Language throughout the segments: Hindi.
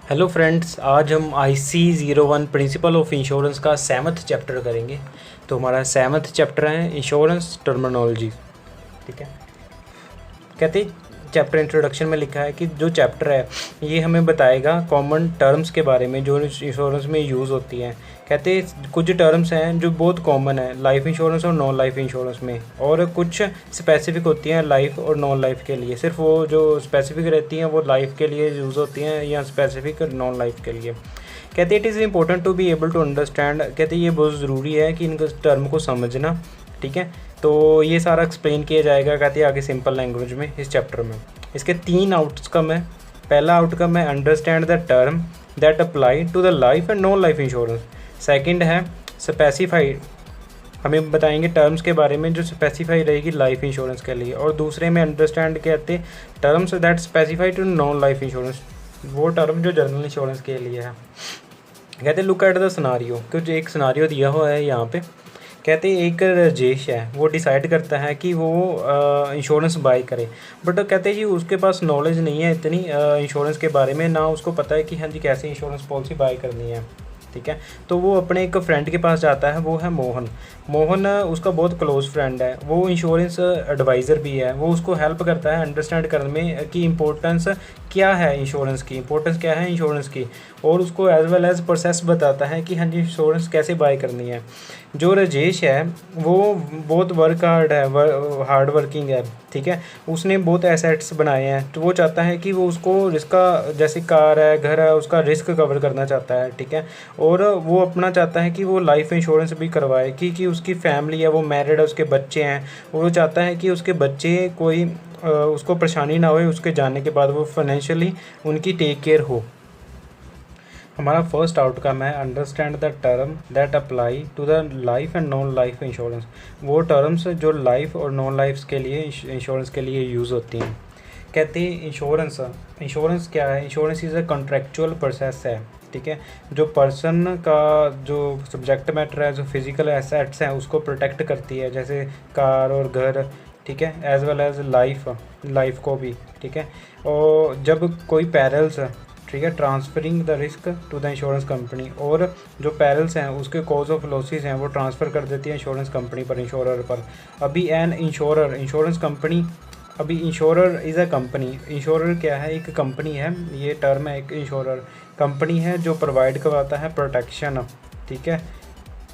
हेलो फ्रेंड्स, आज हम IC01 प्रिंसिपल ऑफ इंश्योरेंस का 7th चैप्टर करेंगे। तो हमारा 7th चैप्टर है इंश्योरेंस टर्मिनोलॉजी। ठीक है। कहते चैप्टर इंट्रोडक्शन में लिखा है कि जो चैप्टर है ये हमें बताएगा कॉमन टर्म्स के बारे में जो इंश्योरेंस में यूज़ होती हैं। कहते कुछ टर्म्स हैं जो बहुत कॉमन है लाइफ इंश्योरेंस और नॉन लाइफ इंश्योरेंस में, और कुछ स्पेसिफिक होती हैं लाइफ और नॉन लाइफ के लिए। सिर्फ वो जो स्पेसिफिक रहती हैं वो लाइफ के लिए यूज़ होती हैं या स्पेसिफिक नॉन लाइफ के लिए। कहते it is important to be able to understand. कहते ये बहुत ज़रूरी है कि इन टर्म को समझना। ठीक है। तो ये सारा एक्सप्लेन किया जाएगा कहते हैं आगे सिंपल लैंग्वेज में इस चैप्टर में। इसके 3 आउटकम है। पहला आउटकम है understand the term that apply to the life and non life insurance. Second है स्पेसिफाइड, हमें बताएंगे टर्म्स के बारे में जो स्पेसिफाई रहेगी लाइफ इंश्योरेंस के लिए। और दूसरे में अंडरस्टैंड कहते terms that specify to non life insurance, वो टर्म जो जनरल इंश्योरेंस के लिए है। कहते लुक एट द सिनारियो, कुछ एक सिनारियो दिया हुआ है यहाँ पे। कहते एक राजेश है, वो डिसाइड करता है कि वो इंश्योरेंस बाय करे, बट कहते जी उसके पास नॉलेज नहीं है इतनी इंश्योरेंस के बारे में, ना उसको पता है कि हाँ जी कैसे इंश्योरेंस पॉलिसी बाय करनी है। ठीक है। तो वो अपने एक फ्रेंड के पास जाता है, वो है मोहन। मोहन उसका बहुत क्लोज फ्रेंड है, वो इंश्योरेंस एडवाइज़र भी है। वो उसको हेल्प करता है अंडरस्टैंड करने में कि इम्पोर्टेंस क्या है इंश्योरेंस की, इंपॉर्टेंस क्या है इंश्योरेंस की, और उसको एज वेल एज प्रोसेस बताता है कि हाँ जी इंश्योरेंस कैसे बाय करनी है। जो राजेश है वो बहुत हार्ड वर्किंग है। ठीक है। उसने बहुत एसेट्स बनाए हैं, तो वो चाहता है कि वो उसको रिस्क का, जैसे कार है, घर है, उसका रिस्क कवर करना चाहता है। ठीक है। और वो अपना चाहता है कि वो लाइफ इंश्योरेंस भी करवाए कि उसकी फैमिली है, वो मैरिड है, उसके बच्चे हैं, और वो चाहता है कि उसके बच्चे कोई उसको परेशानी ना हो उसके जाने के बाद, वो फाइनेंशियली उनकी टेक केयर हो। हमारा फर्स्ट आउटकम है understand the term that apply to the life and non life insurance, वो टर्म्स जो लाइफ और नॉन लाइफ के लिए इंश्योरेंस के लिए यूज़ होती हैं। कहते हैं इंश्योरेंस क्या है? Insurance is a contractual process है। ठीक है। जो पर्सन का जो सब्जेक्ट मैटर है, जो फिजिकल एसेट्स हैं उसको प्रोटेक्ट करती है, जैसे कार और घर। ठीक है। एज वेल एज लाइफ को भी। ठीक है। और जब कोई पैरल्स, ठीक है, transferring the risk to the insurance company, और जो पैरल्स हैं उसके कॉज ऑफ लॉसेस हैं वो ट्रांसफ़र कर देती है इंश्योरेंस कंपनी पर, इंश्योरर पर। अभी एन इंश्योरर, इंश्योरेंस कंपनी, अभी insurer is a company. Insurer क्या है? एक कंपनी है, ये टर्म है। एक इंश्योरर कंपनी है जो प्रोवाइड करवाता है प्रोटेक्शन। ठीक है।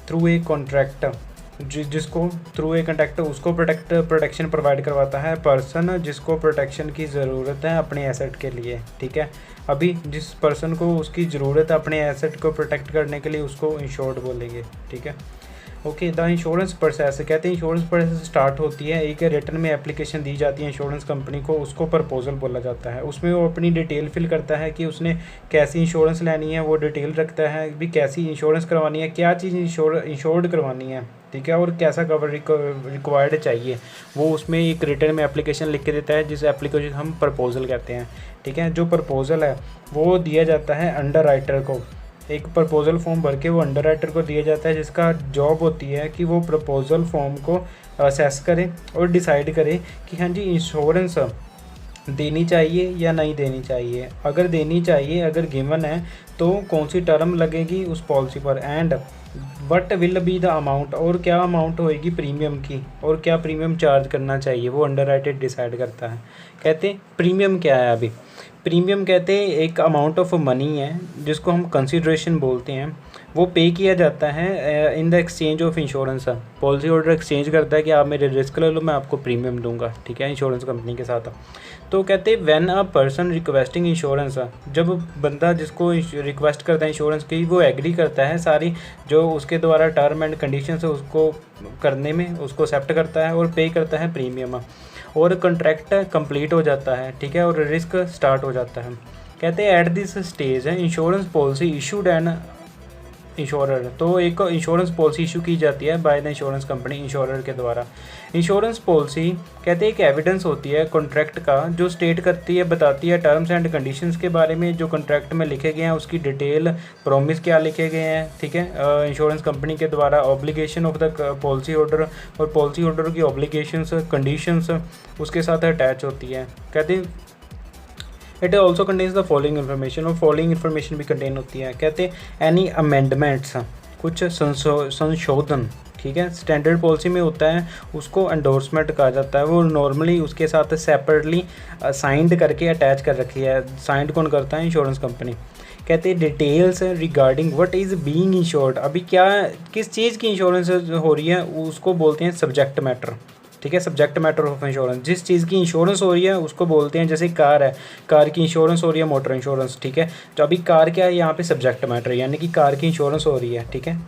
थ्रू ए कॉन्ट्रैक्ट, जिसको थ्रू ए कॉन्ट्रैक्ट उसको प्रोटेक्शन प्रोवाइड करवाता है पर्सन जिसको प्रोटेक्शन की ज़रूरत है अपने एसेट के लिए। ठीक है। अभी जिस पर्सन को उसकी ज़रूरत है अपने एसेट को प्रोटेक्ट करने के लिए उसको इंश्योर्ड बोलेंगे। ठीक है। ओके। द इंश्योरेंस प्रोसेस, कहते हैं इंश्योरेंस प्रोसेस स्टार्ट होती है, एक रिटर्न में एप्लीकेशन दी जाती है इंश्योरेंस कंपनी को, उसको प्रपोजल बोला जाता है। उसमें वो अपनी डिटेल फिल करता है कि उसने कैसी इंश्योरेंस लेनी है, वो डिटेल रखता है भी कैसी इंश्योरेंस करवानी है, क्या चीज़ इंश्योर्ड करवानी है। ठीक है। और कैसा कवर रिक्वायर्ड चाहिए, वो उसमें एक रिटर्न में एप्लीकेशन लिख के देता है, जिस एप्लीकेशन हम प्रपोजल कहते हैं। ठीक है। जो प्रपोजल है वो दिया जाता है अंडर राइटर को, एक प्रपोजल फॉर्म भर के वो अंडर राइटर को दिया जाता है, जिसका जॉब होती है कि वो प्रपोजल फॉर्म को असेस करे और डिसाइड करे कि हाँ जी इंश्योरेंस देनी चाहिए या नहीं देनी चाहिए। अगर देनी चाहिए, अगर गिवन है, तो कौन सी टर्म लगेगी उस पॉलिसी पर, and what will be the amount, और क्या अमाउंट होएगी प्रीमियम की, और क्या प्रीमियम चार्ज करना चाहिए, वो अंडर राइटर डिसाइड करता है। कहते प्रीमियम क्या है? अभी प्रीमियम कहते हैं एक अमाउंट ऑफ मनी है जिसको हम कंसिडरेशन बोलते हैं, वो पे किया जाता है in the exchange of insurance. Policy holder exchange करता है कि आप मेरे रिस्क ले लो, मैं आपको प्रीमियम दूंगा। ठीक है। इंश्योरेंस कंपनी के साथ। तो कहते हैं when a person requesting insurance, जब बंदा जिसको रिक्वेस्ट करता है इंश्योरेंस की वो एग्री करता है सारी जो उसके द्वारा टर्म एंड कंडीशंस है उसको करने में, उसको एक्सेप्ट करता है और पे करता है प्रीमियम, और कॉन्ट्रैक्ट कंप्लीट हो जाता है। ठीक है। और रिस्क स्टार्ट हो जाता है। कहते हैं एट दिस स्टेज है insurance policy issued N insurer, तो एक इंश्योरेंस पॉलिसी इशू की जाती है by the insurance company, insurer के द्वारा। इंश्योरेंस पॉलिसी कहते हैं एक एविडेंस होती है कॉन्ट्रैक्ट का, जो स्टेट करती है, बताती है टर्म्स एंड कंडीशंस के बारे में, जो कॉन्ट्रैक्ट में लिखे गए हैं उसकी डिटेल, प्रॉमिस क्या लिखे गए हैं। ठीक है। इंश्योरेंस कंपनी के द्वारा obligation of the policy holder, और पॉलिसी होल्डर की ऑब्लिगेशंस, कंडीशंस उसके साथ अटैच होती है। कहते हैं it also contains the following information, और फॉलोइंग इन्फॉर्मेशन भी कंटेन होती है। कहते हैं एनी अमेंडमेंट्स, कुछ संशोधन, ठीक है, स्टैंडर्ड पॉलिसी में होता है, उसको एंडोर्समेंट कहा जाता है। वो नॉर्मली उसके साथ सेपरेटली साइंड करके अटैच कर रखी है। साइंड कौन करता है? Insurance company. कहते हैं details regarding what is being insured, अभी क्या किस चीज़ की इंश्योरेंस हो रही है उसको बोलते हैं सब्जेक्ट मैटर, ठीक है, सब्जेक्ट मैटर ऑफ इंश्योरेंस। जिस चीज़ की इंश्योरेंस हो रही है उसको बोलते हैं, जैसे कार है, कार की इंश्योरेंस हो रही है, मोटर इंश्योरेंस, ठीक है। तो अभी कार क्या है? यहाँ पे सब्जेक्ट मैटर, यानी कि कार की इंश्योरेंस हो रही है, ठीक है।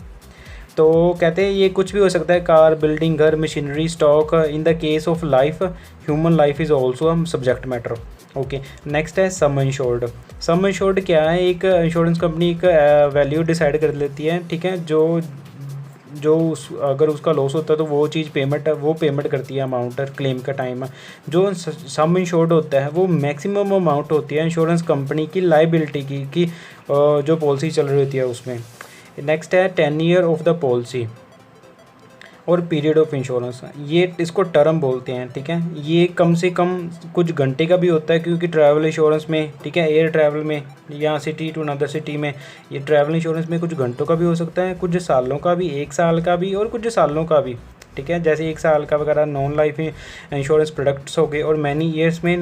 तो कहते हैं ये कुछ भी हो सकता है, कार, बिल्डिंग, घर, machinery, stock. In the case of life, human life is also a subject matter. Okay, next है सम इंश्योर्ड। सम इंश्योर्ड क्या है? एक इंश्योरेंस कंपनी एक वैल्यू डिसाइड कर लेती है, ठीक है, अगर उसका लॉस होता है तो वो चीज़ पेमेंट करती है, अमाउंट क्लेम का टाइम। जो सम इंश्योर्ड होता है वो मैक्सिमम अमाउंट होती है इंश्योरेंस कंपनी की लाइबिलिटी की जो पॉलिसी चल रही होती है उसमें। नेक्स्ट है 10 ईयर ऑफ द पॉलिसी और पीरियड ऑफ इंश्योरेंस, ये इसको टर्म बोलते हैं, ठीक है। ये कम से कम कुछ घंटे का भी होता है, क्योंकि ट्रैवल इंश्योरेंस में, ठीक है, एयर ट्रैवल में, यहाँ सिटी टू अनदर सिटी में, ये ट्रैवल इंश्योरेंस में कुछ घंटों का भी हो सकता है, कुछ सालों का भी, 1 साल का भी और कुछ सालों का भी, ठीक है। जैसे 1 साल का वगैरह नॉन लाइफ इंश्योरेंस प्रोडक्ट्स हो गए, और मैनी ईयर्स में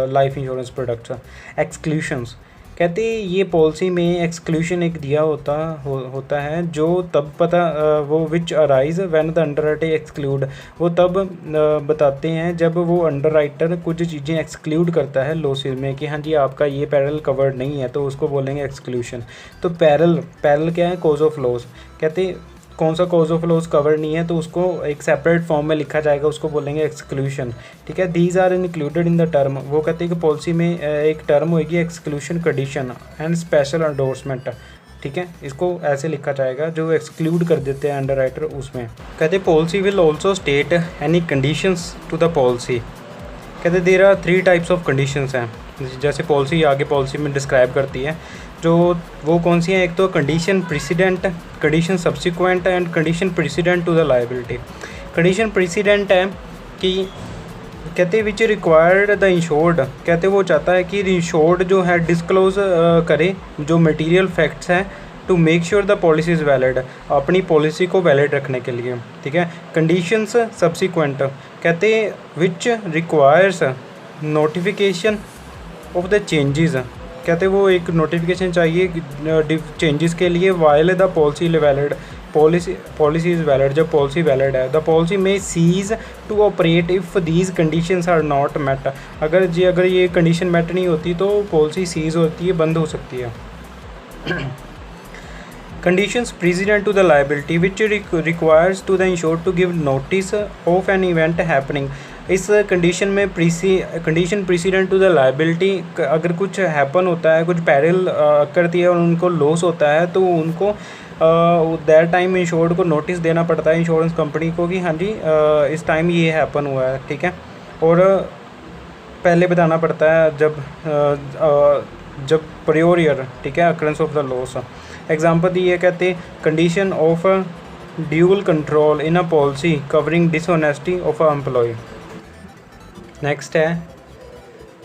लाइफ इंश्योरेंस प्रोडक्ट्स। एक्सक्लूशंस, कहते हैं ये पॉलिसी में एक्सक्लूशन एक दिया होता है, जो तब वो विच arise when the underwriter exclude, वो तब बताते हैं जब वो अंडरराइटर कुछ चीज़ें एक्सक्लूड करता है लॉसेस में, कि हाँ जी आपका ये पैरल कवर्ड नहीं है, तो उसको बोलेंगे एक्सक्लूशन। तो पैरल क्या है? Cause of loss. कहते कौन सा कॉज ऑफ लॉस कवर नहीं है तो उसको एक सेपरेट फॉर्म में लिखा जाएगा, उसको बोलेंगे एक्सक्लूशन, ठीक है। These are included in the term, वो कहते हैं कि पॉलिसी में एक टर्म होगी exclusion condition and special endorsement, ठीक है, इसको ऐसे लिखा जाएगा, जो एक्सक्लूड कर देते हैं अंडरराइटर उसमें। कहते policy will also state any conditions to the policy. कहते there are 3 types of conditions हैं, जैसे पॉलिसी आगे पॉलिसी में डिस्क्राइब करती है, जो वो कौन सी हैं? एक तो condition precedent, condition subsequent and condition precedent to the liability. Condition precedent है कि कहते विच रिक्वायर्ड द इंश्योर्ड, कहते वो चाहता है कि इंश्योर्ड जो है डिस्क्लोज करे जो मटेरियल फैक्ट्स हैं, to make sure the policy is valid, अपनी पॉलिसी को वैलिड रखने के लिए, ठीक है। कंडीशंस सब्सिक्वेंट कहते which requires notification of the changes, कहते वो एक नोटिफिकेशन चाहिए चेंजेस के लिए, while the policy valid, policy is valid, जब पॉलिसी वैलिड है। The policy may cease to operate if these conditions are not met, अगर ये कंडीशन मेट नहीं होती तो पॉलिसी सीज होती है, बंद हो सकती है। Conditions precedent to the liability which requires to the insured to give notice of an event happening. इस कंडीशन में condition precedent to the liability, अगर कुछ हैपन होता है, कुछ पैरल करती है और उनको लॉस होता है, तो उनको दैट टाइम इंश्योर्ड को नोटिस देना पड़ता है इंश्योरेंस कंपनी को कि हाँ जी इस टाइम ये हैपन हुआ है, ठीक है। और पहले बताना पड़ता है जब प्रियोर ईयर, ठीक है, occurrence of the loss. Example दी है, कहते condition of dual control in a policy covering dishonesty of a employee. Next है,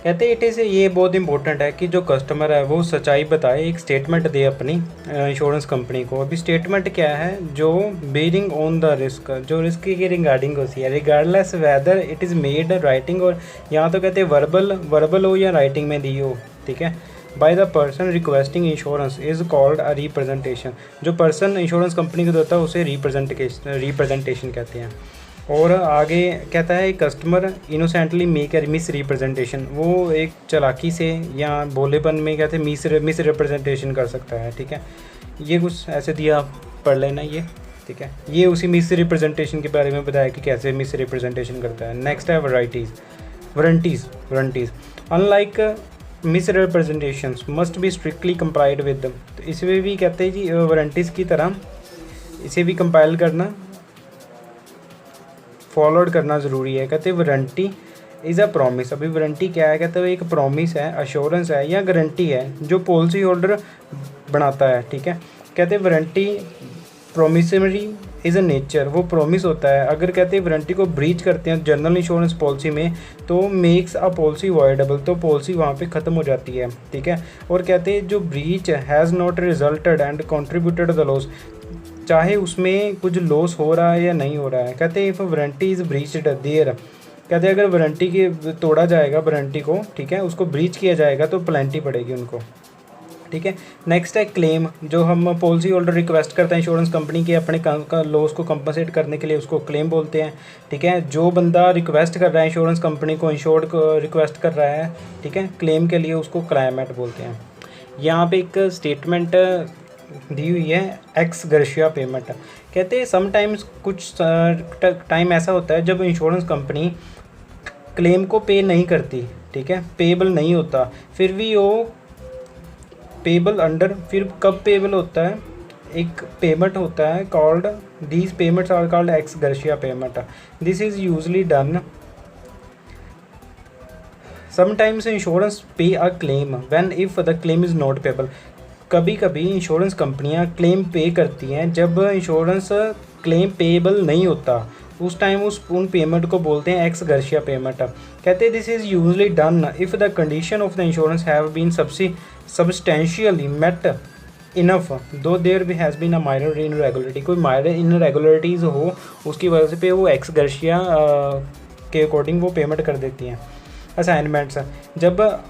कहते इट इज़, ये बहुत इंपॉर्टेंट है कि जो कस्टमर है वो सच्चाई बताए, एक स्टेटमेंट दे अपनी इंश्योरेंस कंपनी को। अभी स्टेटमेंट क्या है? जो बेरिंग ऑन द रिस्क, जो रिस्क की रिगार्डिंग होती है, regardless whether it is made writing, और यहाँ तो कहते हैं वर्बल हो या राइटिंग में दी हो, ठीक है। By the person requesting insurance is called a representation, जो पर्सन इंश्योरेंस कंपनी को देता है उसे रिप्रेजेंटेशन कहते हैं। और आगे कहता है customer innocently make a miss representation, वो एक चालाकी से या भोलेपन में कहते हैं मिस रिप्रेजेंटेशन कर सकता है, ठीक है। ये कुछ ऐसे दिया, पढ़ लेना ये, ठीक है। ये उसी मिस रिप्रेजेंटेशन के बारे में बताया कि कैसे मिस रिप्रेजेंटेशन करता है। नेक्स्ट है warranties. Unlike miss representation must be strictly complied with, तो इसमें भी कहते हैं जी वारंटीज़ की तरह इसे भी कंपाइल करना, फॉलोड करना ज़रूरी है। कहते हैं वारंटी इज़ अ प्रॉमिस। अभी वारंटी क्या है? कहते हैं एक प्रॉमिस है, अश्योरेंस है या गारंटी है जो पॉलिसी होल्डर बनाता है, ठीक है। कहते हैं warranty promissory is a nature, वो प्रॉमिस होता है। अगर कहते हैं वारंटी को ब्रीच करते हैं जनरल इंश्योरेंस पॉलिसी में तो मेक्स अ पॉलिसी वॉइडेबल, तो पॉलिसी वहाँ पे ख़त्म हो जाती है, ठीक है। और कहते हैं जो breach has not resulted and contributed the loss, चाहे उसमें कुछ लॉस हो रहा है या नहीं हो रहा है। कहते हैं if warranty is breached there, कहते हैं अगर वारंटी की तोड़ा जाएगा वारंटी को, ठीक है, उसको ब्रीच किया जाएगा तो पेनल्टी पड़ेगी उनको, ठीक है। नेक्स्ट है क्लेम, जो हम पॉलिसी होल्डर रिक्वेस्ट करते हैं इंश्योरेंस कंपनी के अपने का लॉस को कंपनसेट करने के लिए, उसको क्लेम बोलते हैं, ठीक है। जो बंदा रिक्वेस्ट कर रहा है इंश्योरेंस कंपनी को, इंश्योर्ड को रिक्वेस्ट कर रहा है, ठीक है, क्लेम के लिए, उसको क्लाइमेट बोलते हैं। यहाँ पे एक स्टेटमेंट दी हुई है एक्स गर्शिया पेमेंट, कहते हैं समटाइम्स कुछ टाइम ऐसा होता है जब इंश्योरेंस कंपनी क्लेम को पे नहीं करती, ठीक है, पेबल नहीं होता, फिर भी वो पेबल अंडर, फिर कब पेबल होता है, एक पेमेंट होता है called, these payments are called ex gratia payment. This is usually done sometimes insurance pay a claim when if the claim is not payable, कभी कभी इंश्योरेंस कंपनियां क्लेम पे करती हैं जब इंश्योरेंस क्लेम पेबल नहीं होता, उस टाइम उन पेमेंट को बोलते हैं एक्स गर्शिया पेमेंट। कहते हैं this is usually done if the condition of the insurance have been substantially met even though there भी has been a minor irregularity, कोई माइनर इनरेगुलरिटीज़ हो उसकी वजह से पे वो एक्स गर्शिया के अकॉर्डिंग वो पेमेंट कर देती हैं। असाइनमेंट्स, जब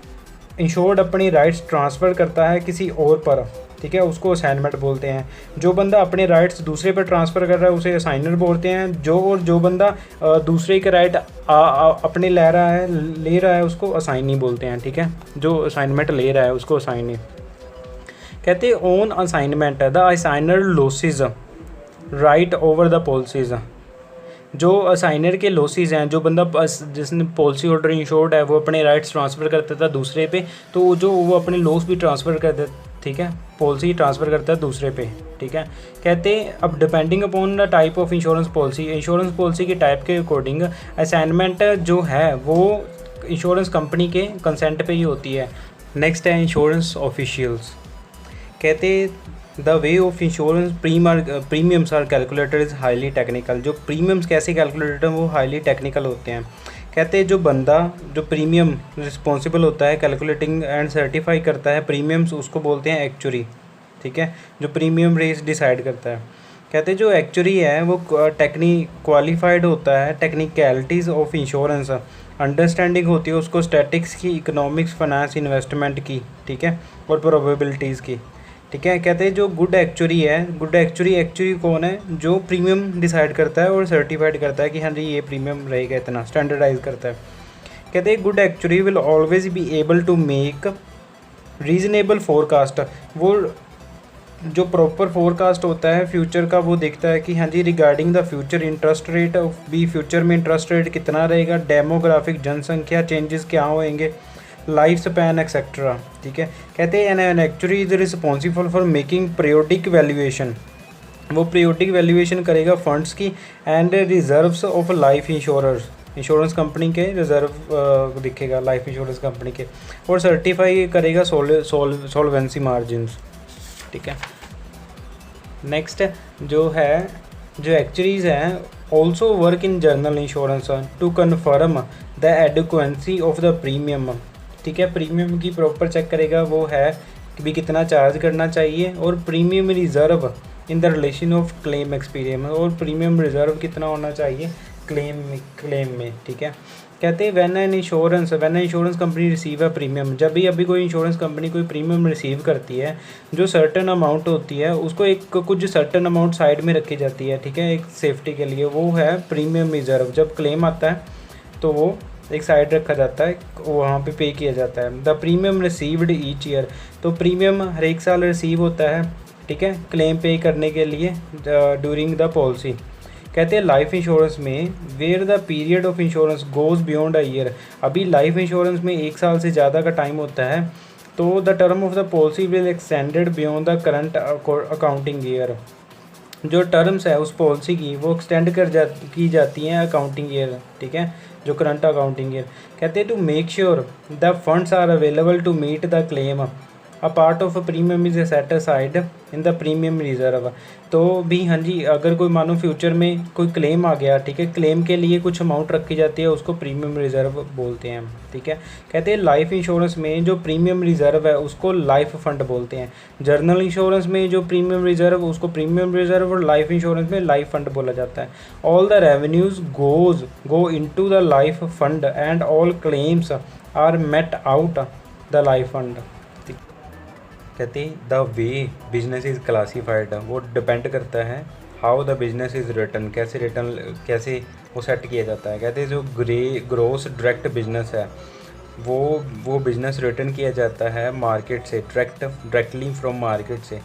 इंश्योर्ड अपनी राइट्स ट्रांसफ़र करता है किसी और पर, ठीक है, उसको असाइनमेंट बोलते हैं। जो बंदा अपने राइट्स दूसरे पर ट्रांसफ़र कर रहा है उसे असाइनर बोलते हैं। जो बंदा दूसरे के राइट अपने ले रहा है उसको असाइनी बोलते हैं, ठीक है, जो असाइनमेंट ले रहा है उसको असाइनी कहते हैं। On assignment the assignor loses right over the policies, जो असाइनर के लॉसेस हैं, जो बंदा जिसने पॉलिसी होल्डर इंश्योर्ड है वो अपने राइट्स ट्रांसफ़र करता था दूसरे पे, तो वो अपने लॉस भी ट्रांसफ़र कर देता, ठीक है, पॉलिसी ट्रांसफ़र करता है दूसरे पे, ठीक है। कहते हैं अब depending upon the type of insurance policy, insurance policy के टाइप के अकॉर्डिंग असाइनमेंट जो है वो इंश्योरेंस कंपनी के कंसेंट पे ही होती है। नेक्स्ट है इंश्योरेंस ऑफिशियल्स, कहते the way of insurance premiums are calculated is highly technical, जो प्रीमियम्स कैसे कैलकुलेटेड हैं वो हाईली टेक्निकल होते हैं। कहते हैं जो प्रीमियम रिस्पॉन्सिबल होता है कैलकुलेटिंग एंड सर्टिफाई करता है प्रीमियम्स, उसको बोलते हैं एक्चुरी, ठीक है, जो प्रीमियम रेट डिसाइड करता है। कहते हैं जो एक्चुरी है वो क्वालिफाइड होता है टेक्निकलिटीज़ ऑफ इंश्योरेंस, अंडरस्टैंडिंग होती है उसको स्टैटिक्स की, इकोनॉमिक्स, फाइनेंस, इन्वेस्टमेंट की, ठीक है, और प्रोबेबिलिटीज़ की, ठीक है। कहते हैं जो गुड एक्चुरी है, गुड एक्चुरी कौन है, जो प्रीमियम डिसाइड करता है और सर्टिफाइड करता है कि हाँ जी ये प्रीमियम रहेगा इतना, स्टैंडर्डाइज करता है। कहते हैं good actuary will always be able to make reasonable forecast, वो जो प्रॉपर फोरकास्ट होता है फ्यूचर का वो देखता है कि हाँ जी regarding the future interest rate भी, फ्यूचर में इंटरेस्ट रेट कितना रहेगा, डेमोग्राफिक जनसंख्या चेंजेस क्या होंगे, लाइफ स्पैन एक्सेट्रा, ठीक है। कहते हैं an actuary is responsible for making periodic valuation, वो पीरियोडिक वैल्यूएशन करेगा फंड्स की and reserves of life insurance, insurance company के रिजर्व दिखेगा लाइफ इंश्योरेंस कंपनी के, और सर्टिफाई करेगा सॉल्वेंसी मार्जिन्स, ठीक है। नेक्स्ट जो एक्चुरीज हैं also work in general insurance to confirm the adequacy of the premium, ठीक है, प्रीमियम की प्रॉपर चेक करेगा वो है कि भी कितना चार्ज करना चाहिए, और premium reserve in the relation of claim experience, और प्रीमियम रिज़र्व कितना होना चाहिए क्लेम में, ठीक है। कहते हैं when insurance company receive a premium, जब भी अभी कोई इंश्योरेंस कंपनी कोई प्रीमियम रिसीव करती है जो सर्टेन अमाउंट होती है उसको एक कुछ सर्टेन अमाउंट साइड में रखी जाती है, ठीक है, एक सेफ्टी के लिए, वो है प्रीमियम रिज़र्व। जब क्लेम आता है तो वो एक साइड रखा जाता है, वहाँ पे किया जाता है। The premium received each year, तो प्रीमियम हर एक साल रिसीव होता है, ठीक है, क्लेम पे करने के लिए ड्यूरिंग द पॉलिसी। कहते हैं लाइफ इंश्योरेंस में where the period of insurance goes beyond a year, अभी लाइफ इंश्योरेंस में एक साल से ज़्यादा का टाइम होता है, तो the term of the policy will extended beyond the current accounting year, जो टर्म्स है उस पॉलिसी की वो एक्सटेंड की जाती हैं अकाउंटिंग ईयर, ठीक है, जो करंट अकाउंटिंग ईयर। कहते हैं to make sure the funds are available to meet the claim, a part of premium is set aside in the premium reserve. तो भी हाँ जी, अगर कोई मानो फ्यूचर में कोई क्लेम आ गया, ठीक है, क्लेम के लिए कुछ अमाउंट रखी जाती है, उसको प्रीमियम रिजर्व बोलते हैं, ठीक है। कहते हैं लाइफ इंश्योरेंस में जो प्रीमियम रिजर्व है उसको लाइफ फंड बोलते हैं। जर्नल इंश्योरेंस में जो प्रीमियम रिजर्व उसको प्रीमियम रिजर्व, और लाइफ इंश्योरेंस में लाइफ फंड बोला जाता है। All the revenues go into the life fund and all claims are met out the life fund. कहते हैं the way business is classified, वो डिपेंड करता है how the business is written, कैसे वो सेट किया जाता है। कहते हैं जो ग्रोस डायरेक्ट बिजनेस है वो बिजनेस रिटर्न किया जाता है मार्केट से, डायरेक्टली फ्रॉम मार्केट से।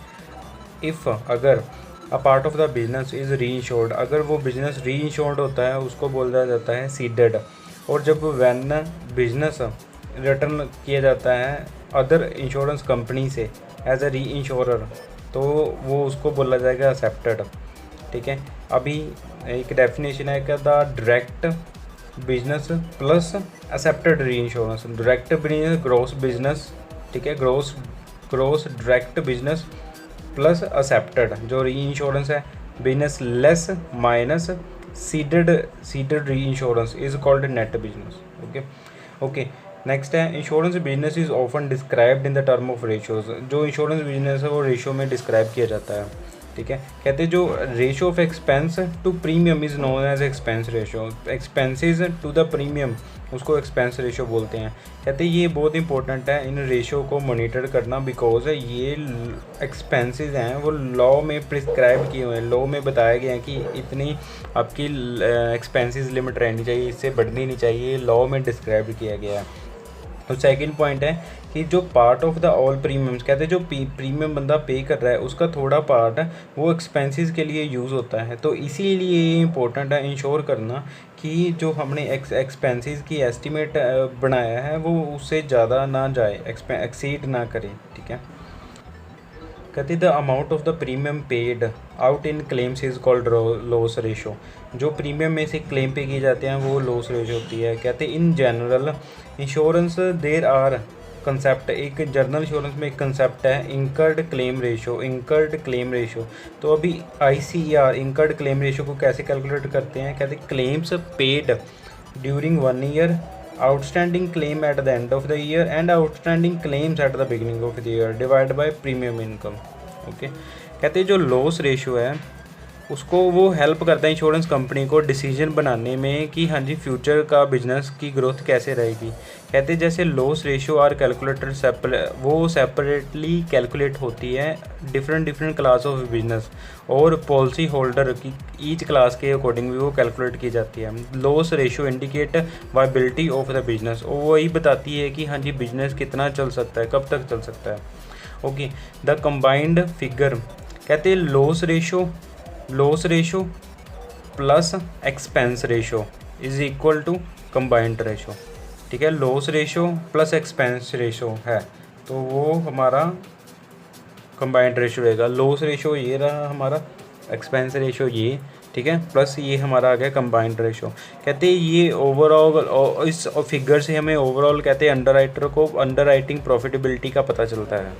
इफ़ अगर अ part of the business is री इंश्योर्ड, अगर वो बिजनेस री इंश्योर्ड होता है उसको बोला जाता है सीडेड। और जब व्हेन बिजनेस रिटर्न किया जाता है अदर इंश्योरेंस कंपनी से एज अ री इंश्योरर, तो वो उसको बोला जाएगा एक्सेप्टेड, ठीक है। अभी एक डेफिनेशन है कि the direct business plus accepted reinsurance. Direct business gross business, ठीक है, gross direct business plus accepted जो री इंश्योरेंस है, business less minus ceded reinsurance is called net business. Okay next है insurance business is often described in the term of ratios. जो इंश्योरेंस बिजनेस है वो रेशियो में डिस्क्राइब किया जाता है, ठीक है। कहते हैं जो ratio of expense to premium is known as expense ratio. Expenses to the premium उसको एक्सपेंस रेशियो बोलते हैं। कहते हैं ये बहुत इंपॉर्टेंट है इन रेशियो को मॉनिटर करना, बिकॉज ये एक्सपेंसेस हैं वो लॉ में प्रिस्क्राइब किए हुए हैं, लॉ में बताया गया है कि इतनी आपकी एक्सपेंसेस लिमिट रहनी चाहिए, इससे बढ़नी नहीं चाहिए, लॉ में डिस्क्राइब किया गया है। तो सेकंड पॉइंट है कि जो part of the all premiums, कहते हैं जो प्रीमियम बंदा पे कर रहा है उसका थोड़ा पार्ट है वो एक्सपेंसेस के लिए यूज़ होता है। तो इसीलिए ये इंपॉर्टेंट है इंश्योर करना कि जो हमने एक्सपेंसेस की एस्टीमेट बनाया है वो उससे ज़्यादा ना जाए, एक्सीड ना करे, ठीक है। कहते the amount of the premium paid out in claims is called loss ratio. जो प्रीमियम में से क्लेम पे किए जाते हैं वो लॉस रेशो होती है। कहते in general insurance there are concept, एक जनरल इंश्योरेंस में एक कंसेप्ट है इंकर्ड क्लेम रेशो। तो अभी ICER इंकर्ड क्लेम रेशो को कैसे कैलकुलेट करते हैं। कहते claims paid during 1 year, outstanding claim at the end of the year and outstanding claims at the beginning of the year divide by premium income. Okay कहते हैं जो लॉस रेशियो है उसको वो हेल्प करता है इंश्योरेंस कंपनी को डिसीजन बनाने में कि हाँ जी फ्यूचर का बिजनेस की ग्रोथ कैसे रहेगी। कहते हैं जैसे loss ratio are calculated separately calculate होती है डिफरेंट क्लास ऑफ बिजनेस, और पॉलिसी होल्डर की ईच क्लास के अकॉर्डिंग भी वो कैलकुलेट की जाती है। Loss ratio indicate viability of the business, और वही बताती है कि हाँ जी बिजनेस कितना चल सकता है, कब तक चल सकता है। ओके द कंबाइंड फिगर, कहते हैं loss ratio plus expense ratio is equal to combined ratio, ठीक है। Loss ratio plus expense ratio है तो वो हमारा कंबाइंड रेशो रहेगा। लॉस रेशो ये रहा हमारा, एक्सपेंस रेशो ये, ठीक है, प्लस ये हमारा आ गया कंबाइंड रेशो। कहते हैं ये ओवरऑल इस फिगर से हमें ओवरऑल कहते हैं अंडर राइटिंग प्रॉफिटेबिलिटी का पता चलता है।